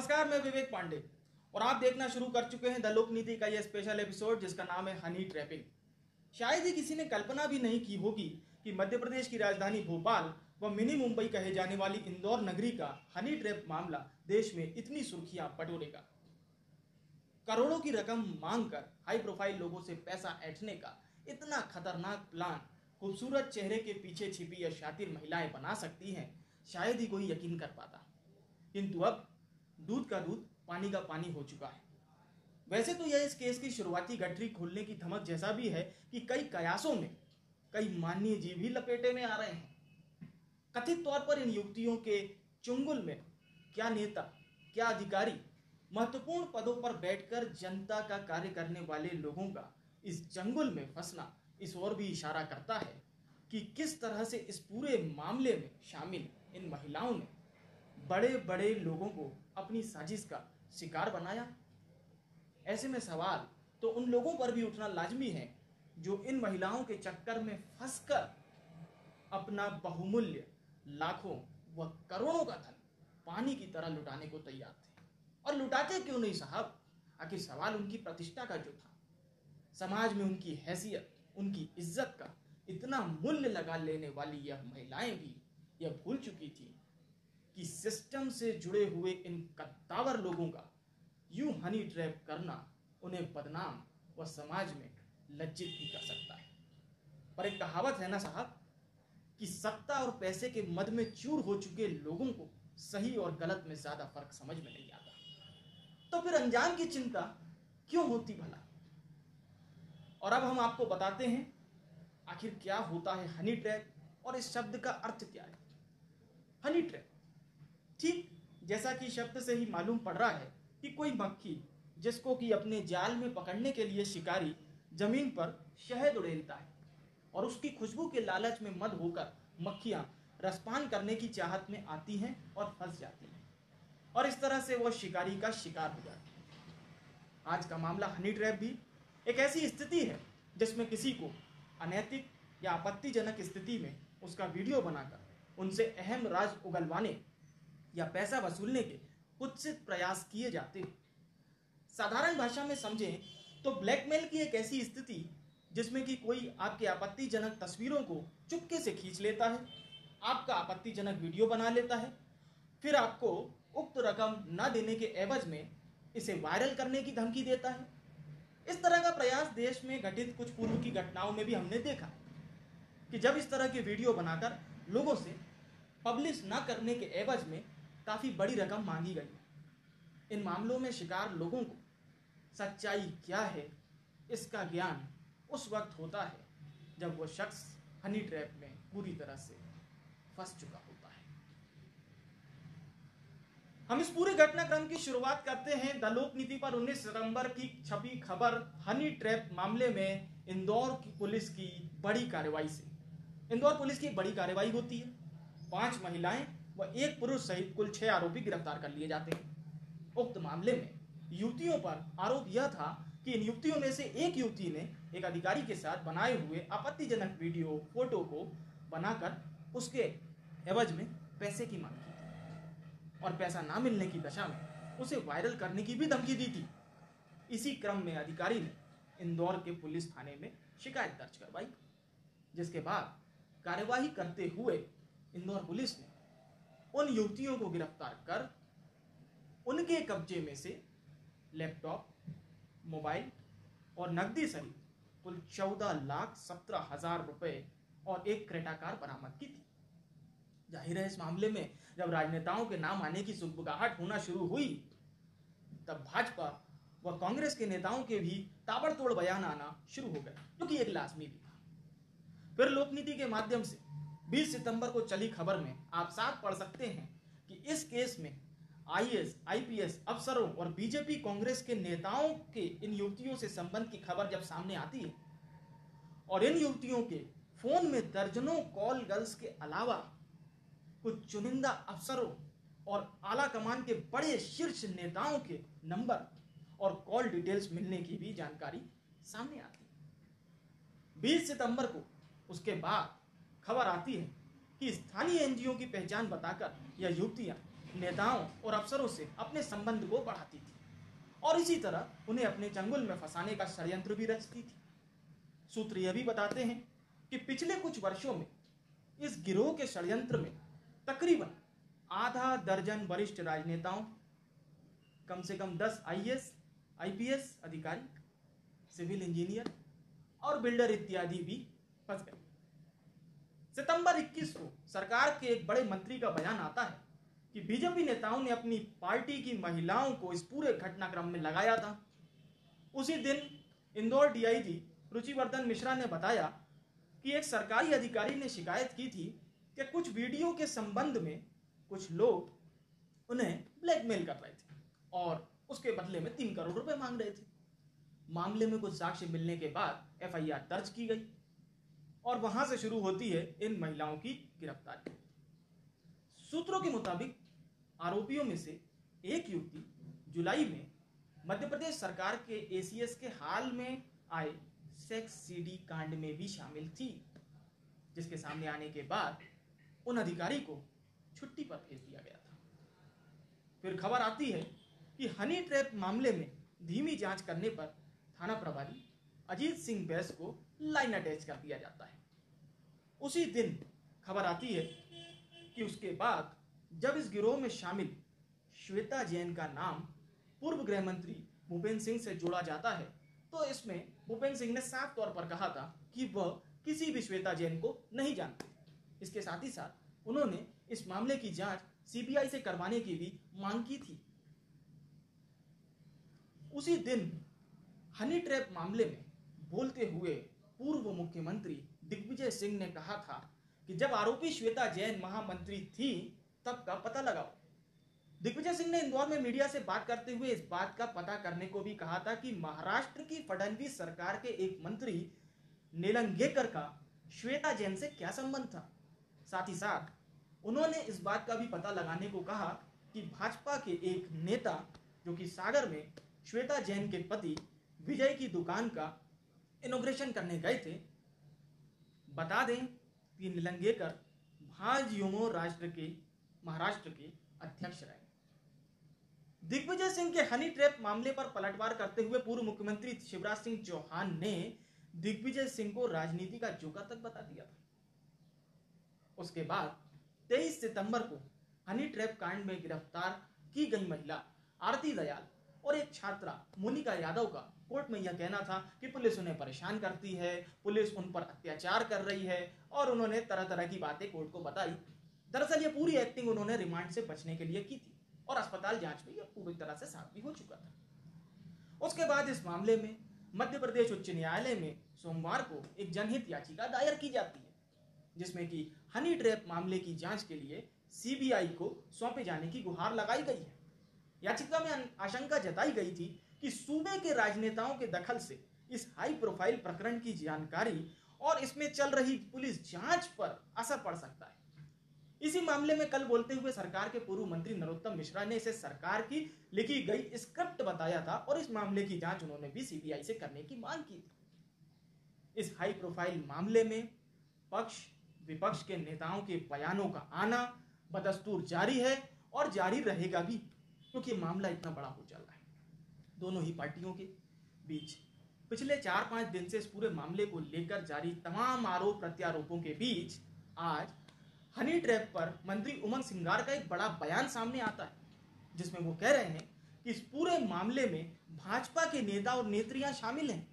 नमस्कार, मैं विवेक पांडे और आप देखना शुरू कर चुके हैं द लोकनीति का यह स्पेशल एपिसोड जिसका नाम है हनी ट्रैपिंग। शायद ही किसी ने कल्पना भी नहीं की होगी कि मध्य प्रदेश की राजधानी भोपाल व मिनी मुंबई कहे जाने वाली इंदौर नगरी का हनी ट्रैप मामला देश में इतनी सुर्खियां बटोरेगा। करोड़ों की रकम मांगकर हाई प्रोफाइल लोगों से पैसा ऐंठने का इतना खतरनाक प्लान खूबसूरत चेहरे के पीछे छिपी या शातिर महिलाएं बना सकती हैं, शायद ही कोई यकीन कर पाता। किंतु अब दूध का दूध पानी का पानी हो चुका है। वैसे तो यह इस केस की शुरुआती गठरी खोलने की धमक जैसा भी है कि कई कयासों में कई माननीय जीव भी लपेटे में आ रहे हैं। कथित तौर पर इन युवतियों के चुंगल में क्या नेता, क्या अधिकारी, महत्वपूर्ण पदों पर बैठकर जनता का कार्य करने वाले लोगों का इस चंगुल में फंसना इस ओर भी इशारा करता है कि किस तरह से इस पूरे मामले में शामिल इन महिलाओं ने बड़े बड़े लोगों को अपनी साजिश का शिकार बनाया। ऐसे में सवाल तो उन लोगों पर भी उठना लाजमी है जो इन महिलाओं के चक्कर में फंसकर अपना बहुमूल्य लाखों व करोड़ों का धन पानी की तरह लुटाने को तैयार थे। और लुटाते क्यों नहीं साहब? आखिर सवाल उनकी प्रतिष्ठा का जो था, समाज में उनकी हैसियत, उनकी इज्जत का इतना मूल्य लगा लेने वाली यह महिलाएं भी यह भूल चुकी थी कि सिस्टम से जुड़े हुए इन कद्दावर लोगों का यूं हनी ट्रैप करना उन्हें बदनाम व समाज में लज्जित भी कर सकता है। पर एक कहावत है ना साहब कि सत्ता और पैसे के मद में चूर हो चुके लोगों को सही और गलत में ज्यादा फर्क समझ में नहीं आता, तो फिर अनजान की चिंता क्यों होती भला। और अब हम आपको बताते हैं आखिर क्या होता है हनी ट्रैप और इस शब्द का अर्थ क्या है। हनी ट्रैप ठीक जैसा कि शब्द से ही मालूम पड़ रहा है कि कोई मक्खी जिसको कि अपने जाल में पकड़ने के लिए शिकारी जमीन पर शहद उड़ेलता है और उसकी खुशबू के लालच में मद होकर मक्खियां रसपान करने की चाहत में आती हैं और फंस जाती हैं और इस तरह से वह शिकारी का शिकार हो जाती है। आज का मामला हनी ट्रैप भी एक ऐसी स्थिति है जिसमें किसी को अनैतिक या आपत्तिजनक स्थिति में उसका वीडियो बनाकर उनसे अहम राज उगलवाने या पैसा वसूलने के कुत्सित प्रयास किए जाते हैं। साधारण भाषा में समझें तो ब्लैकमेल की एक ऐसी स्थिति जिसमें कि कोई आपके आपत्तिजनक तस्वीरों को चुपके से खींच लेता है, आपका आपत्तिजनक वीडियो बना लेता है, फिर आपको उक्त रकम न देने के एवज में इसे वायरल करने की धमकी देता है। इस तरह का प्रयास देश में घटित कुछ पूर्व की घटनाओं में भी हमने देखा कि जब इस तरह के वीडियो बनाकर लोगों से पब्लिश न करने के एवज में काफी बड़ी रकम मांगी गई। इन मामलों में शिकार लोगों को सच्चाई क्या है इसका ज्ञान उस वक्त होता है जब वह शख्स हनी ट्रैप में पूरी तरह से फंस चुका होता है। हम इस पूरे घटनाक्रम की शुरुआत करते हैं द लोकनीति पर 19 सितंबर की छपी खबर हनी ट्रैप मामले में इंदौर की पुलिस की बड़ी कार्रवाई से। इंदौर पुलिस की एक बड़ी कार्रवाई होती है। 5 महिलाएं व 1 पुरुष सहित कुल 6 आरोपी गिरफ्तार कर लिए जाते हैं। उक्त मामले में युवतियों पर आरोप यह था कि इन युवतियों में से एक युवती ने एक अधिकारी के साथ बनाए हुए आपत्तिजनक वीडियो फोटो को बनाकर उसके एवज में पैसे की मांग की थी और पैसा ना मिलने की दशा में उसे वायरल करने की भी धमकी दी थी। इसी क्रम में अधिकारी ने इंदौर के पुलिस थाने में शिकायत दर्ज करवाई, जिसके बाद कार्यवाही करते हुए इंदौर पुलिस ने उन युवतियों को गिरफ्तार कर उनके कब्जे में से लैपटॉप, मोबाइल और नकदी सहित कुल 14,17,000 रुपए और एक क्रेटा कार बरामद की थी। जाहिर है इस मामले में जब राजनेताओं के नाम आने की सुगबुगाहट होना शुरू हुई तब भाजपा व कांग्रेस के नेताओं के भी ताबड़तोड़ बयान आना शुरू हो गए, जो कि एक लाजमी भी था। फिर लोकनीति के माध्यम से 20 सितंबर को चली खबर में आप साफ पढ़ सकते हैं कि इस केस में आईएएस, आईपीएस अफसरों और बीजेपी कांग्रेस के नेताओं के इन युवतियों से संबंध की खबर जब सामने आती है और इन युवतियों के फोन में दर्जनों कॉल गर्ल्स के अलावा कुछ चुनिंदा अफसरों और आला कमान के बड़े शीर्ष नेताओं के नंबर और कॉल डिटेल्स मिलने की भी जानकारी सामने आती है। 20 सितंबर को उसके बाद खबर आती है कि स्थानीय एनजीओ की पहचान बताकर यह युवतियां नेताओं और अफसरों से अपने संबंध को बढ़ाती थी और इसी तरह उन्हें अपने चंगुल में फंसाने का षड्यंत्र भी रचती थी। सूत्र यह भी बताते हैं कि पिछले कुछ वर्षों में इस गिरोह के षड्यंत्र में तकरीबन आधा दर्जन वरिष्ठ राजनेताओं, कम से कम 10 आईएएस, आईपीएस अधिकारी, सिविल इंजीनियर और बिल्डर इत्यादि भी फंस गए। सितंबर 21 को सरकार के एक बड़े मंत्री का बयान आता है कि बीजेपी नेताओं ने अपनी पार्टी की महिलाओं को इस पूरे घटनाक्रम में लगाया था। उसी दिन इंदौर डीआईजी रुचिवर्धन मिश्रा ने बताया कि एक सरकारी अधिकारी ने शिकायत की थी कि कुछ वीडियो के संबंध में कुछ लोग उन्हें ब्लैकमेल कर रहे थे और उसके बदले में 3 करोड़ रुपए मांग रहे थे। मामले में कुछ साक्ष्य मिलने के बाद एफआईआर दर्ज की गई और वहां से शुरू होती है इन महिलाओं की गिरफ्तारी। सूत्रों के मुताबिक आरोपियों में से एक युवती जुलाई में मध्य प्रदेश सरकार के एसीएस के हाल में आए सेक्स सीडी कांड में भी शामिल थी, जिसके सामने आने के बाद उन अधिकारी को छुट्टी पर भेज दिया गया था। फिर खबर आती है कि हनी ट्रैप मामले में धीमी जांच करने पर थाना प्रभारी अजीत सिंह बैस को लाइन अटैच कर दिया जाता है। उसी दिन खबर आती है कि उसके बाद जब इस गिरोह में शामिल श्वेता जैन का नाम पूर्व गृह मंत्री भूपेंद्र सिंह से जोड़ा जाता है, तो इसमें भूपेंद्र सिंह ने साफ तौर पर कहा था कि वह किसी भी श्वेता जैन को नहीं जानते। इसके साथ ही साथ उन्होंने इस मामले की जांच सीबीआई से करवाने की भी मांग की थी। उसी दिन हनी ट्रैप मामले में बोलते हुए पूर्व मुख्यमंत्री दिग्विजय सिंह ने कहा था कि जब आरोपी श्वेता जैन महामंत्री थी तब का पता लगाओ। दिग्विजय सिंह ने इंदौर में मीडिया से बात करते हुए इस बात का पता करने को भी कहा था कि महाराष्ट्र की फडणवीस सरकार के एक मंत्री निलंगेकर का श्वेता जैन से क्या संबंध था। साथ ही साथ उन्होंने इस बात का भी पता लगाने को कहा कि भाजपा के एक नेता जो कि सागर में श्वेता जैन के पति विजय की दुकान का इनॉग्रेशन करने गए थे, बता दें कि निलंगेकर भाजयुमो महाराष्ट्र के अध्यक्ष रहे। दिग्विजय सिंह के हनी ट्रैप मामले पर पलटवार करते हुए पूर्व मुख्यमंत्री शिवराज सिंह चौहान ने दिग्विजय सिंह को राजनीति का जोकर तक बता दिया था। उसके बाद 23 सितंबर को हनी ट्रैप कांड में गिरफ्तार की गई महिला आरती दयाल और एक छात्रा मोनिका यादव का कोर्ट में यह कहना था कि पुलिस उन्हें परेशान करती है, पुलिस उन पर अत्याचार कर रही है और उन्होंने तरह तरह की बातें कोर्ट को बताई। दरअसल ये पूरी एक्टिंग उन्होंने रिमांड से बचने के लिए की थी और अस्पताल जांच में यह पूरी तरह से साफ भी हो चुका था। उसके बाद इस मामले में मध्य प्रदेश उच्च न्यायालय में सोमवार को एक जनहित याचिका दायर की जाती है, जिसमें कि हनी ट्रैप मामले की जांच के लिए सीबीआई को सौंपे जाने की गुहार लगाई गई है। याचिका में आशंका जताई गई थी कि सूबे के राजनेताओं के दखल से इस हाई प्रोफाइल प्रकरण की जानकारी और इसमें चल रही पुलिस जांच पर असर पड़ सकता है। इसी मामले में कल बोलते हुए सरकार के पूर्व मंत्री नरोत्तम मिश्रा ने इसे सरकार की लिखी गई स्क्रिप्ट बताया था और इस मामले की जांच उन्होंने भी सीबीआई से करने की मांग की थी। इस हाई प्रोफाइल मामले में पक्ष विपक्ष के नेताओं के बयानों का आना बदस्तूर जारी है और जारी रहेगा भी, क्योंकि मामला इतना बड़ा हो चल रहा है। दोनों ही पार्टियों के बीच पिछले 4-5 दिन से इस पूरे मामले को लेकर जारी तमाम आरोप प्रत्यारोपों के बीच आज हनी ट्रैप पर मंत्री उमंग सिंगार का एक बड़ा बयान सामने आता है, जिसमें वो कह रहे हैं कि इस पूरे मामले में भाजपा के नेता और नेत्रियां शामिल हैं।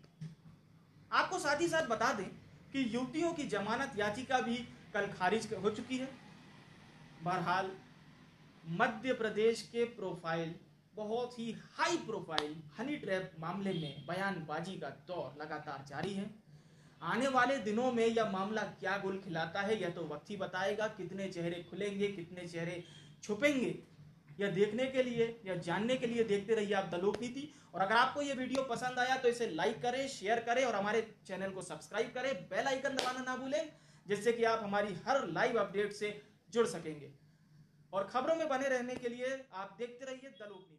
आपको साथ ही साथ बता दें कि युवतियों की जमानत याचिका भी कल खारिज हो चुकी है। बहरहाल मध्य प्रदेश के प्रोफाइल बहुत ही हाई प्रोफाइल हनी ट्रैप मामले में बयानबाजी का दौर लगातार जारी है। आने वाले दिनों में यह मामला क्या गुल खिलाता है यह तो वक्त ही बताएगा। कितने चेहरे खुलेंगे, कितने चेहरे छुपेंगे, यह देखने के लिए, यह जानने के लिए देखते रहिए आप द लोकनीति। और अगर आपको यह वीडियो पसंद आया तो इसे लाइक करें, शेयर करें और हमारे चैनल को सब्सक्राइब करें। बेल आइकन दबाना ना भूलें, जिससे कि आप हमारी हर लाइव अपडेट से जुड़ सकेंगे। और खबरों में बने रहने के लिए आप देखते रहिए द लोकनीति।